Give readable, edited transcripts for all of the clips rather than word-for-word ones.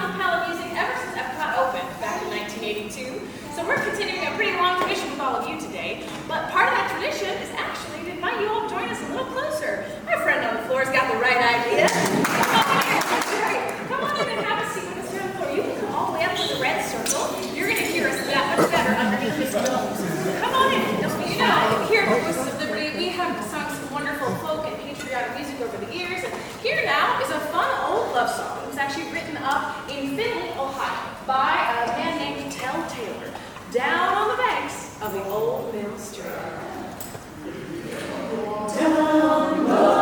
on the Palette Music ever since EPCOT opened back in 1982. So we're continuing a pretty long tradition with all of you today. But part of that tradition is actually to invite you all to join us a little closer. Our friend on the floor has got the right idea. Come on in and have a seat with us here on the floor. You can come all the way up to the red circle. You're going to hear us that much better underneath this dome. Come on in. You know, here at the Voices of Liberty, we have sung some wonderful folk and patriotic music over the years. And here now is a fun old love song. It was actually written up in Findlay, Ohio, by a man named Tell Taylor, down on the banks of the old Mill Stream. Down by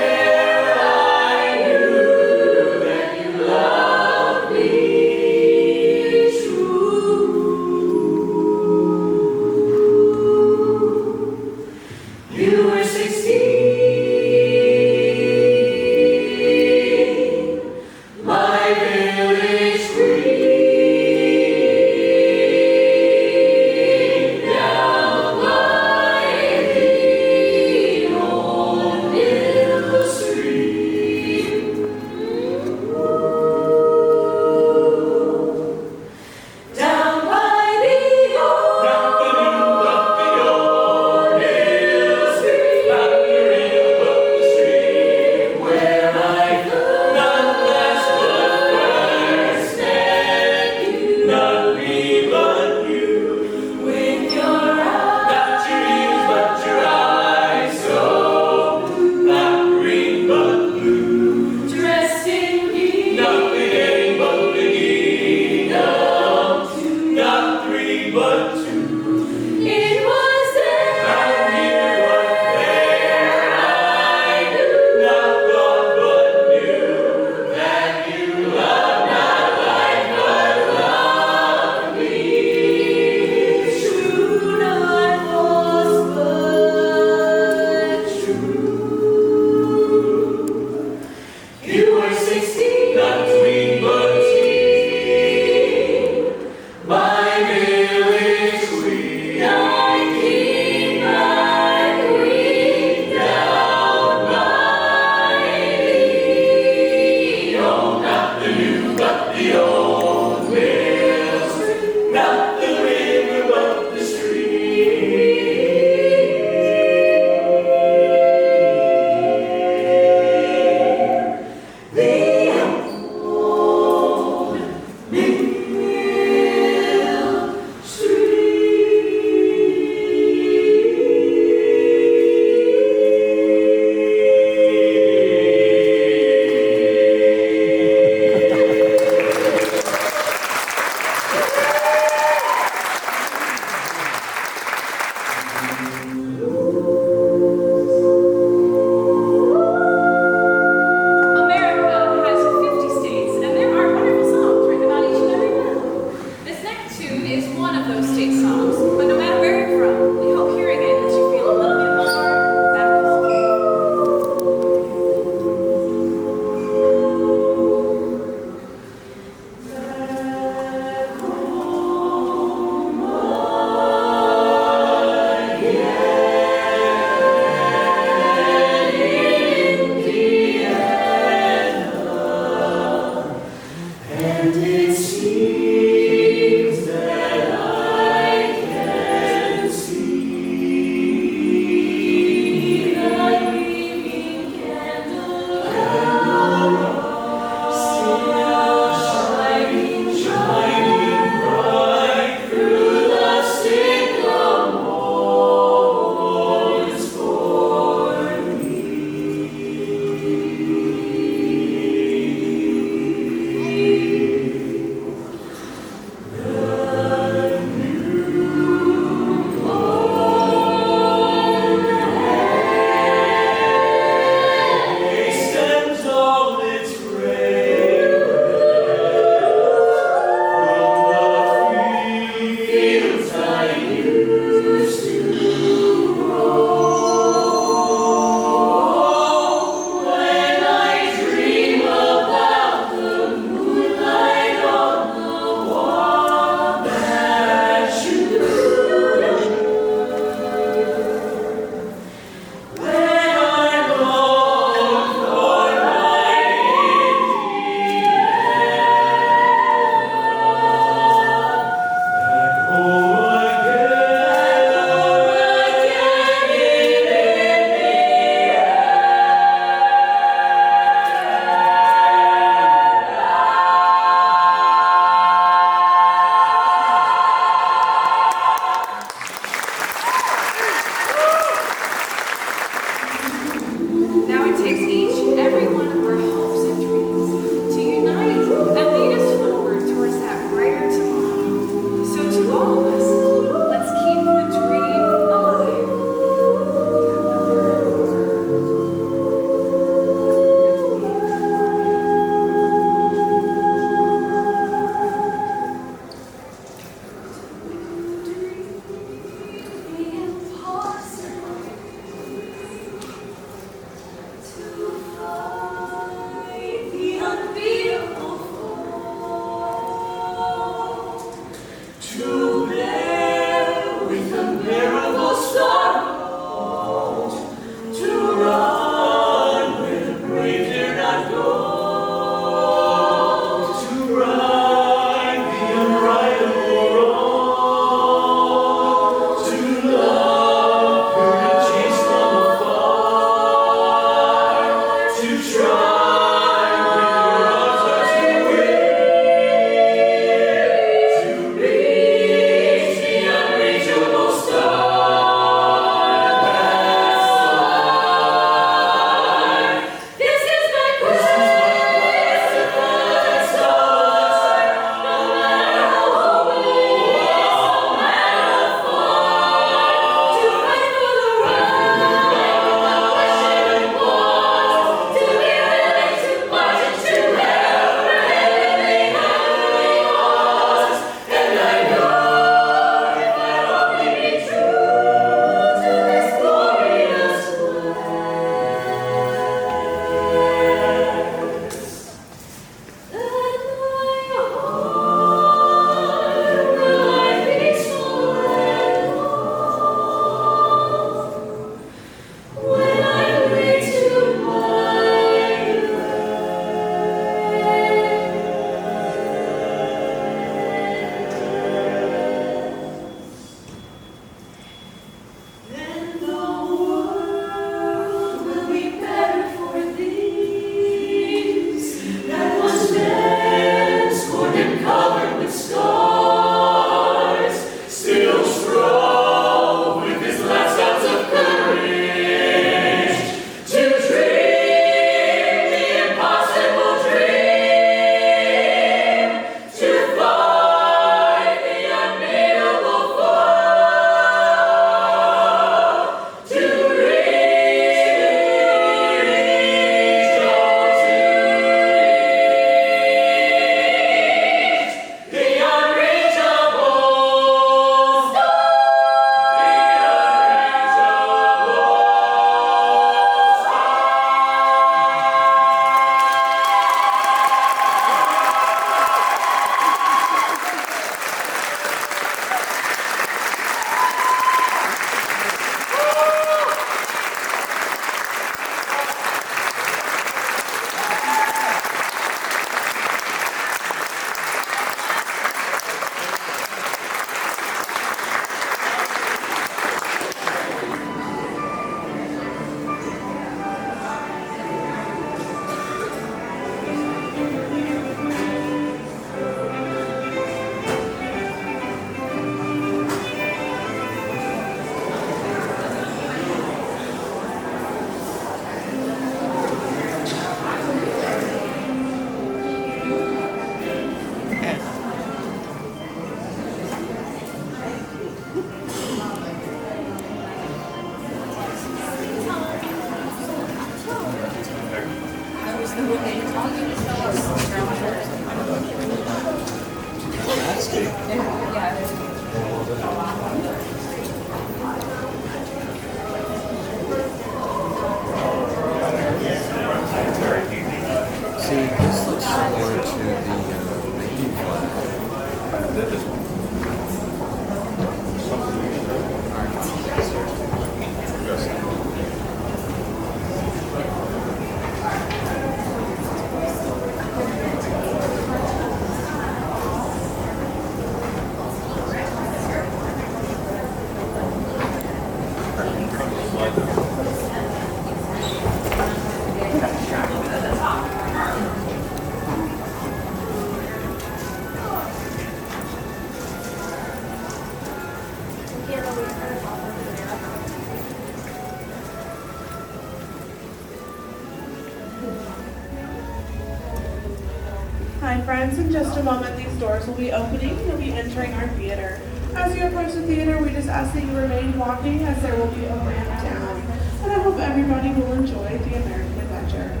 Hi friends, in just a moment these doors will be opening. You'll be entering our theater. As you approach the theater, we just ask that you remain walking as there will be a ramp down. And I hope everybody will enjoy the American Adventure.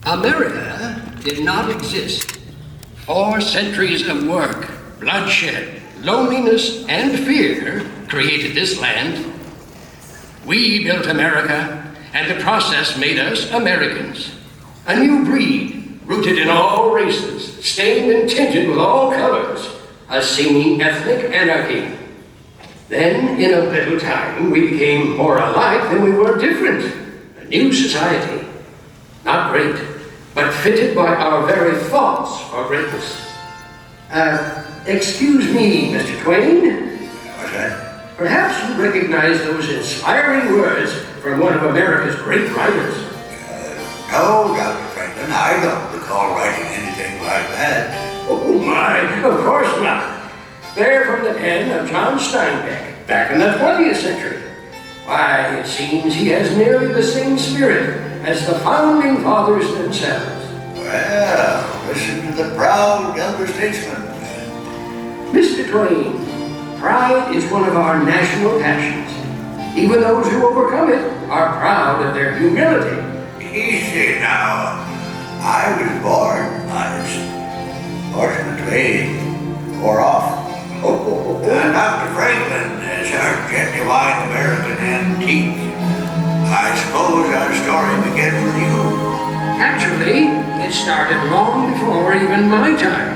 America did not exist. 4 centuries of work, bloodshed, loneliness, and fear created this land. We built America, and the process made us Americans. A new breed, rooted in all races, stained and tinted with all colors, a seeming ethnic anarchy. Then, in a little time, we became more alike than we were different. A new society. Not great, but fitted by our very thoughts for greatness. Excuse me, Mr. Twain. What's that? Perhaps you recognize those inspiring words from one of America's great writers. No, Dr. Franklin, I don't recall writing anything like that. Oh my, of course not. They're from the pen of John Steinbeck, back in the 20th century. Why, it seems he has nearly the same spirit as the founding fathers themselves. Well, listen to the proud elder statesman. Mr. Twain, pride is one of our national passions. Even those who overcome it are proud of their humility. Easy now. I was born honest. Fortunately, or off. Dr. Franklin is our genuine American antique. I suppose our story began with you. Actually, it started long before even my time.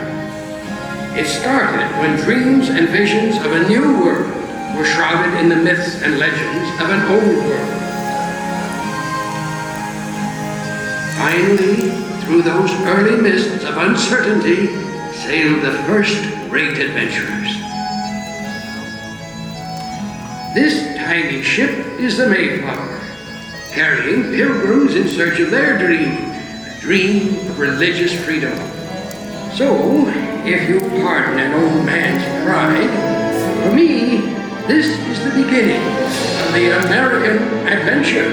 It started when dreams and visions of a new world were shrouded in the myths and legends of an old world. Finally, through those early mists of uncertainty, sailed the first great adventurers. This tiny ship is the Mayflower, carrying pilgrims in search of their dream, a dream of religious freedom. So, if you pardon an old man's pride, for me, this is the beginning of the American adventure.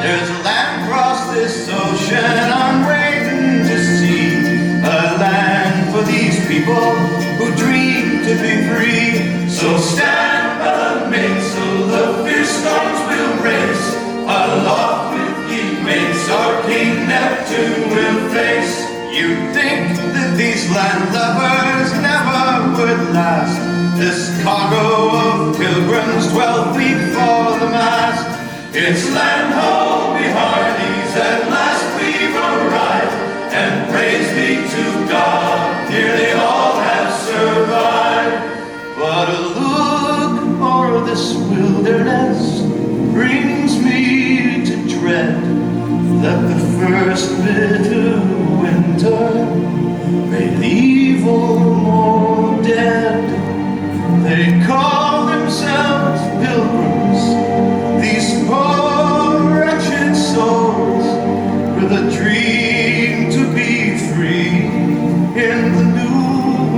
There's a land across this ocean I'm waiting to see, a land for these people who dream to be free. So stand amidst so the fierce storms will race, aloft with ye mates our King Neptune will face. You'd think that these land lovers never would last. This cargo of pilgrims 12 feet for the mast. It's land ho, we hearties, at last we've arrived. And praise be to God, nearly all have survived. But a look o'er this wilderness brings me to dread that the first bitter winter may leave all more dead. They call themselves pilgrims, these poor wretched souls, with a dream to be free in the new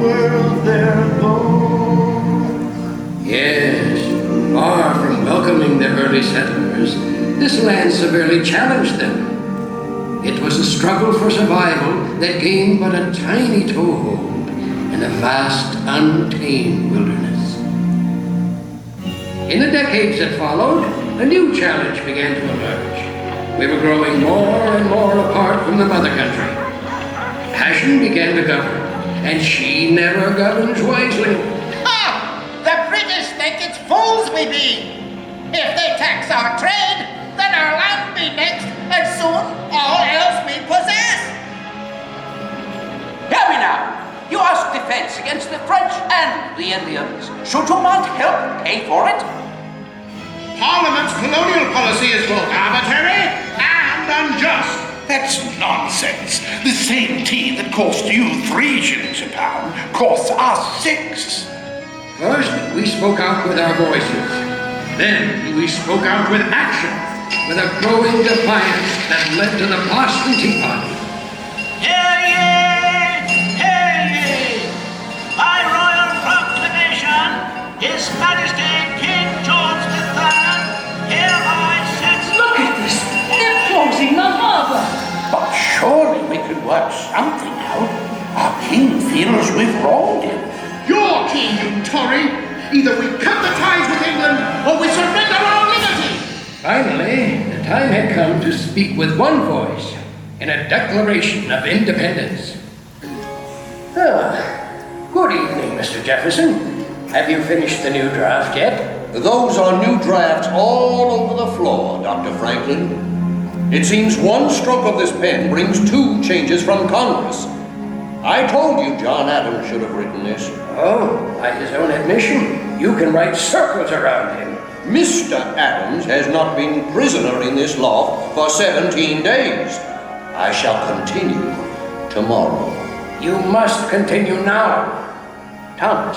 world they're born. Yes, far from welcoming the early settlers, this land severely challenged them. It was a struggle for survival that gained but a tiny toehold in a vast, untamed wilderness. In the decades that followed, a new challenge began to emerge. We were growing more and more apart from the mother country. Passion began to govern, and she never governs wisely. The British think it's fools we be. If they tax our trade, then our land be next, and soon all else we possess. Hear me now. You ask defense against the French and the Indians. Should you not help pay for it? Parliament's colonial policy is both arbitrary and unjust. That's nonsense. The same tea that cost you 3 shillings a pound costs us 6. First, we spoke out with our voices. Then, we spoke out with action, with a growing defiance that led to the Boston Tea Party. Hear ye! Hear ye! By royal proclamation, His Majesty King George III hereby sets... Look at this! They're closing the harbor! But surely we could work something out. Our king feels we've wronged him. Your king, you Tory! Either we cut the ties with England, or we surrender our liberty! Finally, the time had come to speak with one voice in a declaration of independence. Good evening, Mr. Jefferson. Have you finished the new draft yet? Those are new drafts all over the floor, Dr. Franklin. It seems one stroke of this pen brings 2 changes from Congress. I told you John Adams should have written this. Oh, by his own admission, you can write circles around him. Mr. Adams has not been prisoner in this loft for 17 days. I shall continue tomorrow. You must continue now. Thomas,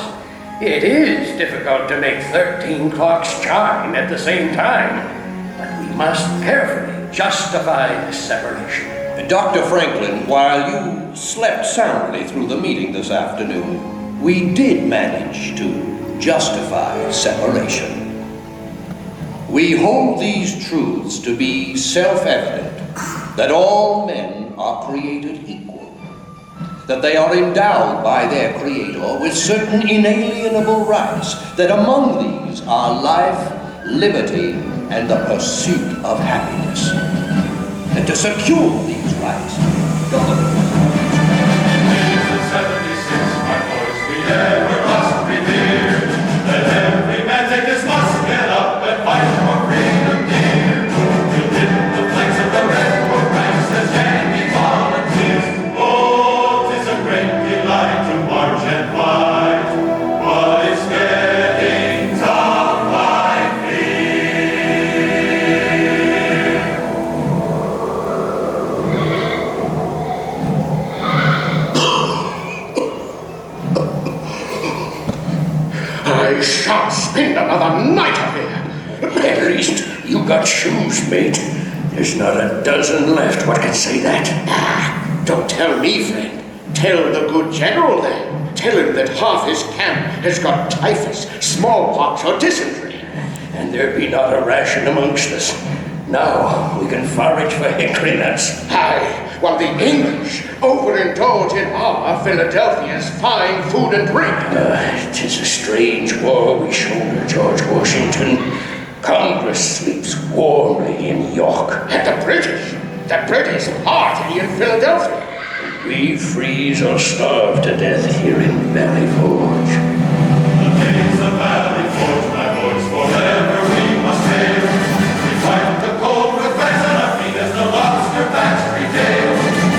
it is difficult to make 13 clocks chime at the same time, but we must carefully justify this separation. Dr. Franklin, while you slept soundly through the meeting this afternoon, we did manage to justify separation. We hold these truths to be self-evident, that all men are created equal, that they are endowed by their Creator with certain inalienable rights, that among these are life, liberty, and the pursuit of happiness. And to secure these rights, government. Ever must revere, let every man take his musket up and fight for freedom dear. We'll hit the flanks of the red coat ranks as Yankee volunteers. Oh, 'tis a great delight to march and fight, but it's getting tough, I I shan't spend another night up here. At least you got shoes, mate. There's not a dozen left what can say that. Don't tell me, friend. Tell the good general then. Tell him that half his camp has got typhus, smallpox, or dysentery. And there be not a ration amongst us. Now we can forage for hickory nuts. Aye, while the English overindulge in our Philadelphia's fine food and drink. 'Tis a strange war we shoulder, George Washington. Congress sleeps warmly in York. And the British party in Philadelphia. we freeze or starve to death here in Valley Forge. The days of Valley Forge, my boys, forever we must hail. We fight the cold with legs on our feet as the lobster bats retail.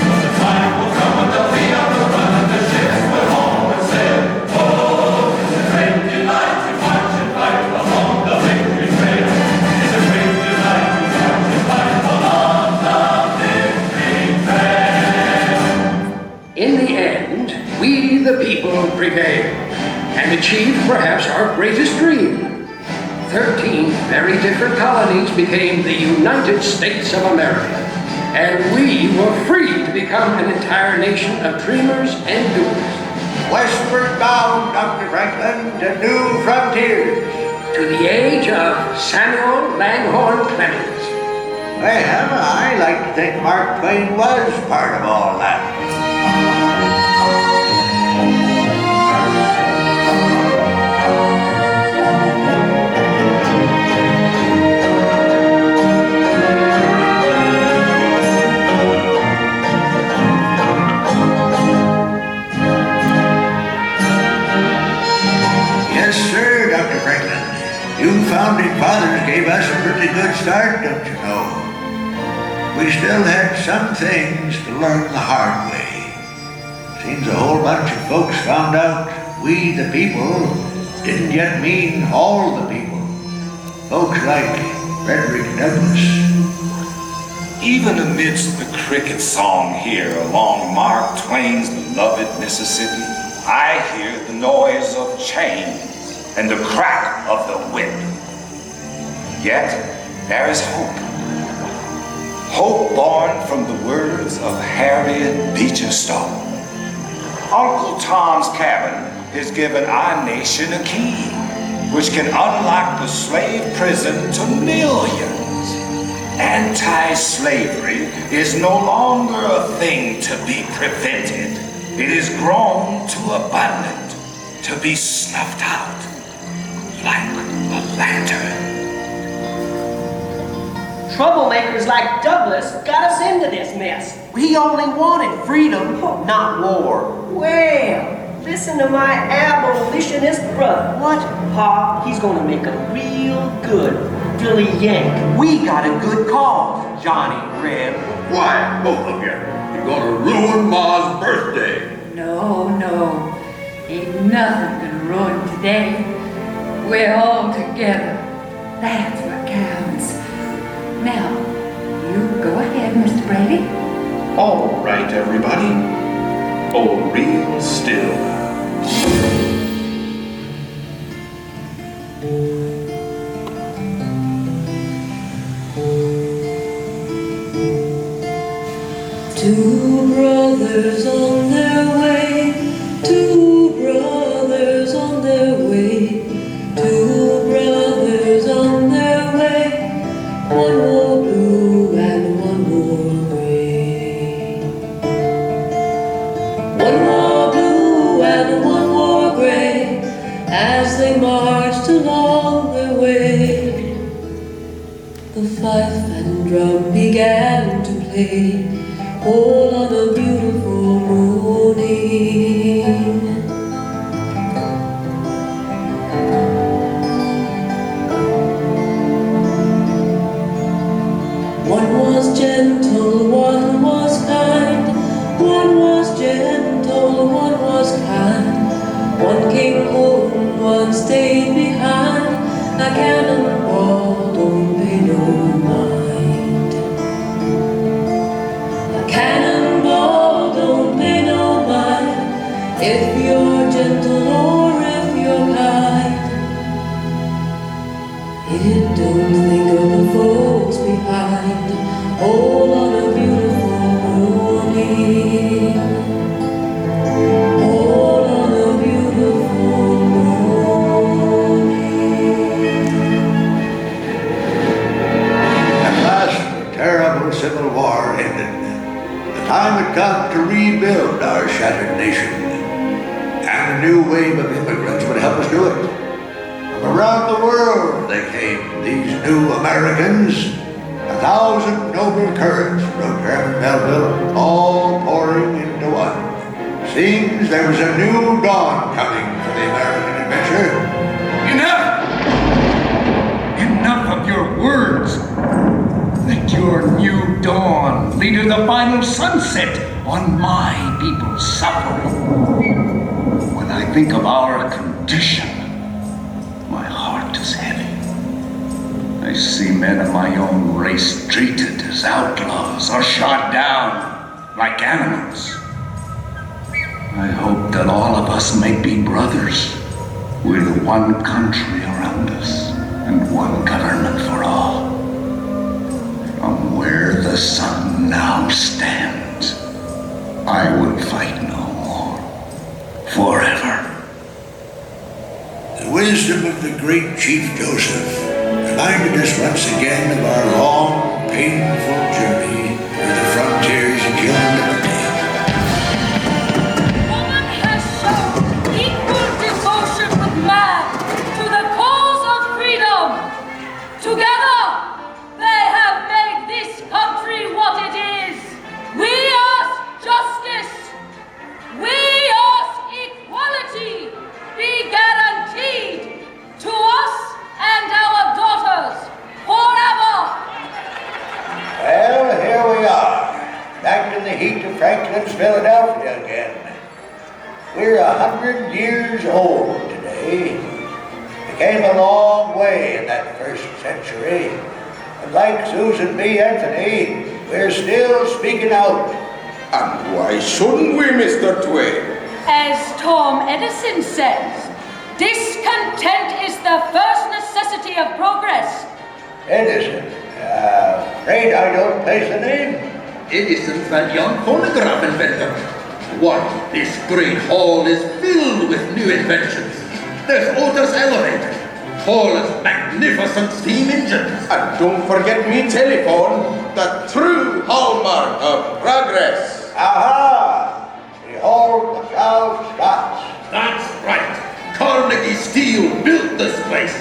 But the time will come when they'll be on the run and the ships will home and sail. Oh, it's a great delight to march and fight along the victory trail. It's a great delight to march and fight along the victory trail. In the end, we the people prevailed and achieved perhaps our greatest dream. 13 very different colonies became the United States of America, and we were free to become an entire nation of dreamers and doers. Westward bound, Dr. Franklin, to new frontiers. To the age of Samuel Langhorne Clemens. Well, I like to think Mark Twain was part of all that. Yes, sir, Dr. Franklin. You founding fathers gave us a pretty good start, don't you know? We still had some things to learn the hard way. Seems a whole bunch of folks found out we the people didn't yet mean all the people. Folks like Frederick Douglass. Even amidst the cricket song here along Mark Twain's beloved Mississippi, I hear the noise of chains and the crack of the whip. Yet there is hope. Hope born from the words of Harriet Beecher Stowe. Uncle Tom's Cabin has given our nation a key, which can unlock the slave prison to millions. Anti-slavery is no longer a thing to be prevented. It is grown too abundant to be snuffed out like a lantern. Troublemakers like Douglas got us into this mess. He only wanted freedom, not war. Well, listen to my abolitionist brother. What? Pa, he's gonna make a real good Philly Yank. We got a good cause, Johnny Reb. Why, both of you? You're gonna ruin Ma's birthday. No, ain't nothing gonna ruin today. We're all together. That's what counts. Now, you go ahead, Mr. Brady. All right, everybody. Hold real still. Two brothers on their way, two brothers on their way, two brothers on their way, one more blue and one more gray. One more blue and one more gray, as they marched along their way. The fife and drum began to play, all on a beautiful morning. One was gentle, one was kind. One was gentle, one was kind. One came home, one stayed behind. A cannonball don't pay no mind. A cannonball don't pay no mind, if you're gentle or if you're kind. It don't think of the folks behind, all on a beautiful morning. All on a beautiful morning. At last, the terrible Civil War ended. The time had come to rebuild our shattered nation, and a new wave of immigrants would help us do it. From around the world they came, these new Americans, 1,000 noble courage, wrote Chairman Melville, all pouring into the one. Seems there was a new dawn coming for the American adventure. Enough of your words. Let your new dawn lead to the final sunset on my people's suffering. When I think of our condition, my heart is heavy. I see men of my own race treated as outlaws or shot down like animals. I hope that all of us may be brothers with one country around us and one government for all. From where the sun now stands, I will fight no more, forever. The wisdom of the great Chief Joseph reminded us once again of our long, painful journey through the frontiers of human liberty. Woman has shown equal devotion with man to the cause of freedom. Together, they have made this country what it is. We ask justice. We ask equality be guaranteed to us and our daughters forever. Well, here we are, back in the heat of Franklin's Philadelphia again. We're 100 years old today. We came a long way in that first century. And like Susan B. Anthony, we're still speaking out. And why shouldn't we, Mr. Twain? As Tom Edison says, discontent is the first necessity of progress. Edison? Afraid I don't place the name. Edison's that young phonograph inventor. Why, this great hall is filled with new inventions. There's Otis elevator, tallest, magnificent steam engines. And don't forget me telephone, the true hallmark of progress. Aha! Behold the proud Scots. That's right. Carnegie Steel built this place.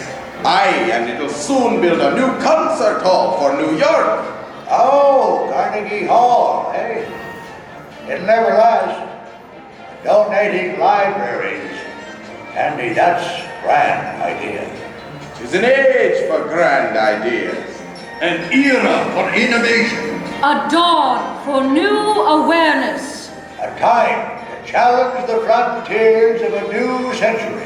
Aye, and it'll soon build a new concert hall for New York. Oh, Carnegie Hall, eh? It'll never last. Donating libraries. Andy, that's a grand idea. 'Tis an age for grand ideas. An era for innovation. A dawn for new awareness. A time to challenge the frontiers of a new century.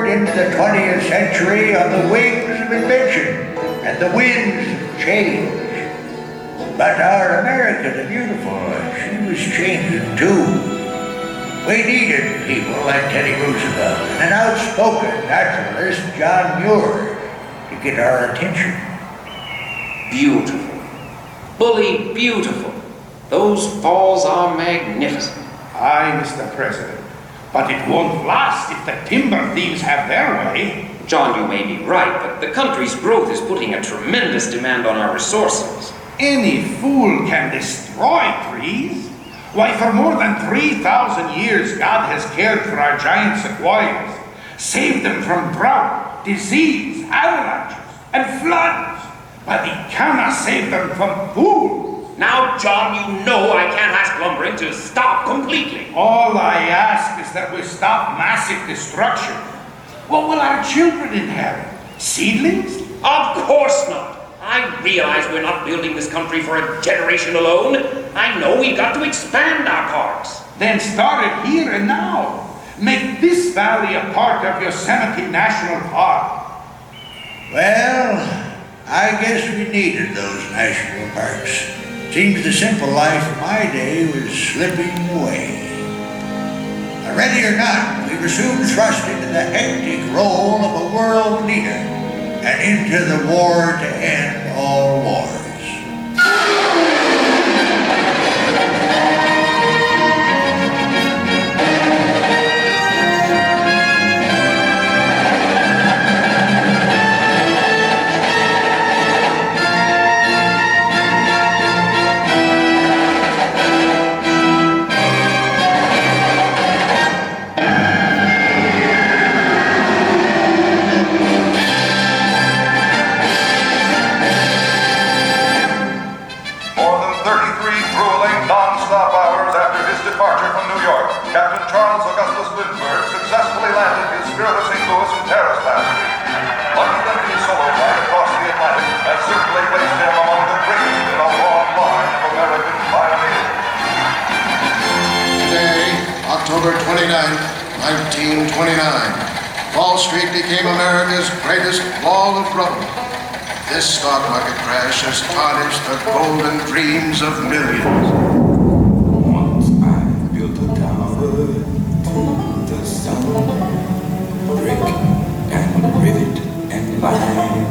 Into the 20th century on the wings of invention and the winds of change. But our America the Beautiful, she was changing too. We needed people like Teddy Roosevelt and an outspoken naturalist, John Muir, to get our attention. Beautiful. Bully beautiful. Those falls are magnificent. Aye, Mr. President. But it won't last if the timber thieves have their way. John, you may be right, but the country's growth is putting a tremendous demand on our resources. Any fool can destroy trees. Why, for more than 3,000 years, God has cared for our giant sequoias, saved them from drought, disease, avalanches, and floods. But he cannot save them from fools. Now, John, you know I can't ask lumbering to stop completely. All I ask is that we stop massive destruction. What will our children inherit? Seedlings? Of course not. I realize we're not building this country for a generation alone. I know we've got to expand our parks. Then start it here and now. Make this valley a part of Yosemite National Park. Well, I guess we needed those national parks. Seems the simple life of my day was slipping away. Ready or not, we were soon thrust into the hectic role of a world leader and into the war to end all wars. 1929, Wall Street became America's greatest wall of rubble. This stock market crash has tarnished the golden dreams of millions. Once I built a tower to the sun, brick and rivet and lime.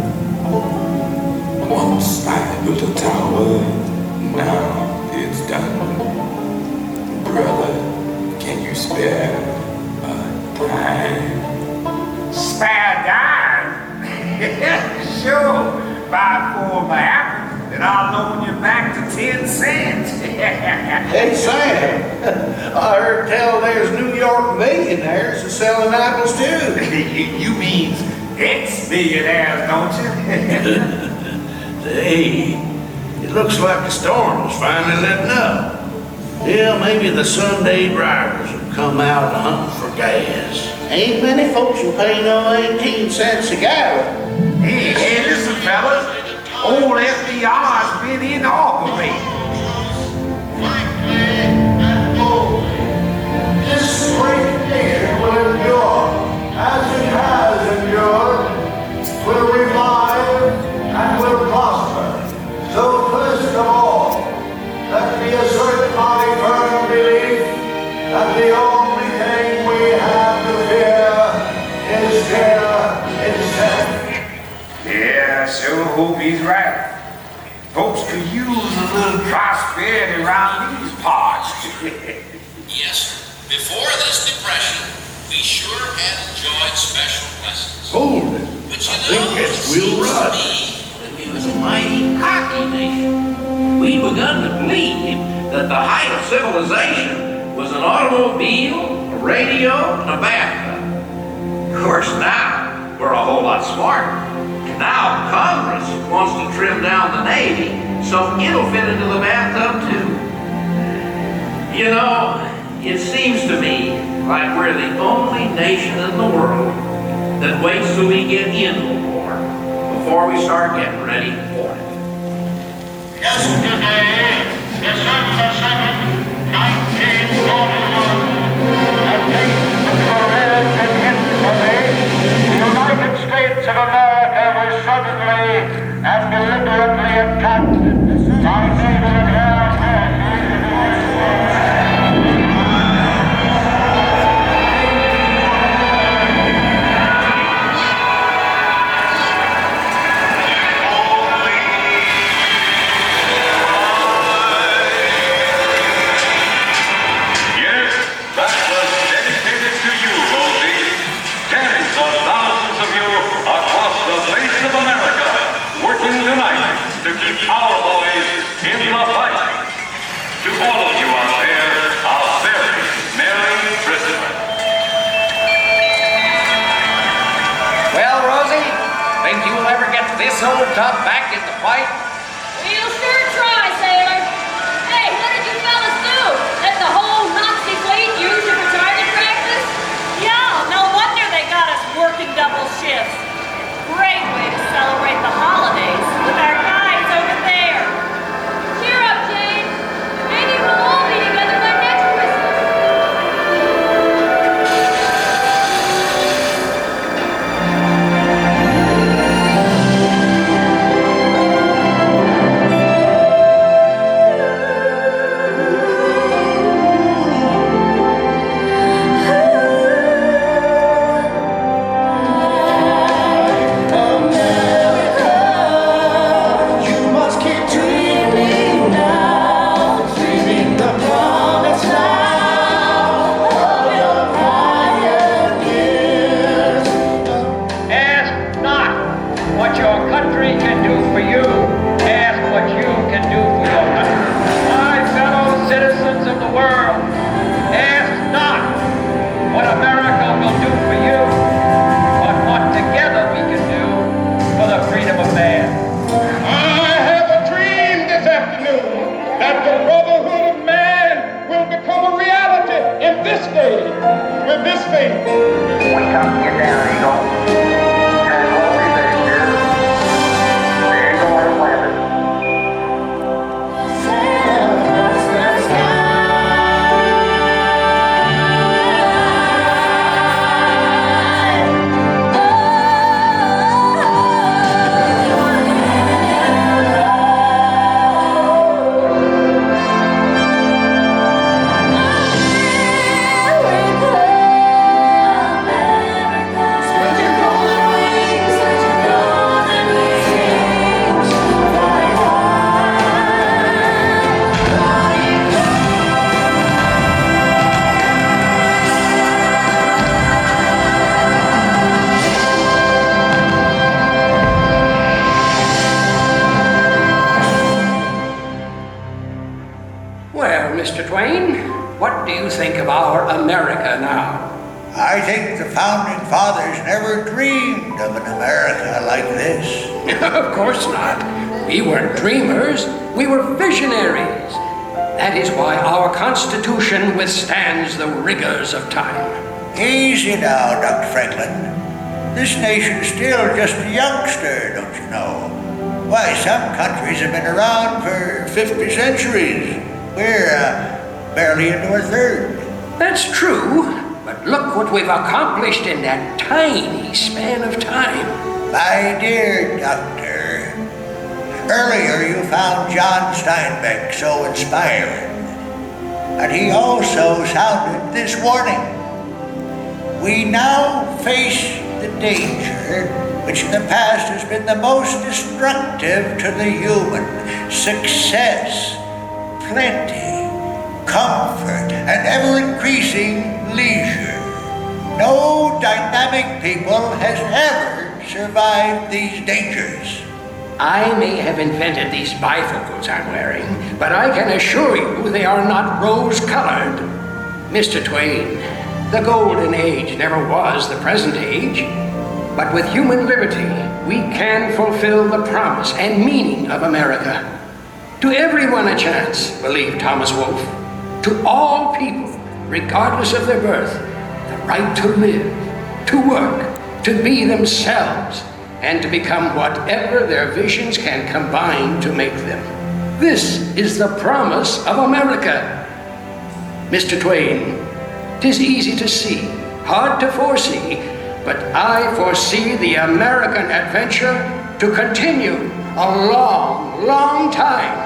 Once I built a tower, now it's done. Brother, can you spare a dime? Spare a dime? Sure. Buy 4 maps, and I'll loan you back to 10 cents. Hey, Sam, I heard tell there's New York millionaires who selling apples too. You mean ex-millionaires, don't you? Hey, it looks like the storm is finally letting up. Yeah, maybe the Sunday drivers will come out to hunt for gas. Ain't many folks will pay no 18 cents a gallon. Hey, listen, fellas. Old FDR's been inaugurated. This great nation will endure, as it has endured, will revive and will prosper. So first of all, let me assert my firm belief that the only thing we have to fear is fear itself. Yeah, I sure hope he's right. Folks could use a little prosperity around these parts. Yes, before this depression, we sure had enjoyed special blessings. Hold it. I think it's Will Rudd. We was a mighty cocky nation. We begun to believe that the height of civilization was an automobile, a radio, and a bathtub. Of course, now we're a whole lot smarter. Now Congress wants to trim down the Navy so it'll fit into the bathtub too. You know, it seems to me like we're the only nation in the world that waits till we get into a war before we start getting ready for it. Yesterday, December 2nd, 1941, a date forever in history, the United States of America was suddenly and deliberately attacked by naval and air forces. To keep our boys in the fight. To all of you out there, a very Merry Christmas. Well, Rosie, think you'll ever get this old tub back in the fight? We'll sure try, sailor. Hey, what did you fellas do? Let the whole Nazi fleet use it for target practice? Yeah, no wonder they got us working double shifts. Great way to celebrate the holidays with our guys over there. Cheer up, Jane. Maybe we'll all be together by next Christmas. We come to get down, Eagle. And hold it there, Twain, what do you think of our America now? I think the founding fathers never dreamed of an America like this. Of course not. We weren't dreamers, we were visionaries. That is why our Constitution withstands the rigors of time. Easy now, Dr. Franklin. This nation's still just a youngster, don't you know? Why, some countries have been around for 50 centuries. We're barely into our third. That's true, but look what we've accomplished in that tiny span of time. My dear doctor, earlier you found John Steinbeck so inspiring, and he also sounded this warning. We now face the danger which in the past has been the most destructive to the human: success, plenty, comfort, and ever-increasing leisure. No dynamic people has ever survived these dangers. I may have invented these bifocals I'm wearing, but I can assure you they are not rose-colored. Mr. Twain, the golden age never was the present age, but with human liberty, we can fulfill the promise and meaning of America. To everyone a chance, believed Thomas Wolfe. To all people, regardless of their birth, the right to live, to work, to be themselves, and to become whatever their visions can combine to make them. This is the promise of America. Mr. Twain, 'tis easy to see, hard to foresee, but I foresee the American adventure to continue a long, long time.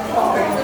Perfect.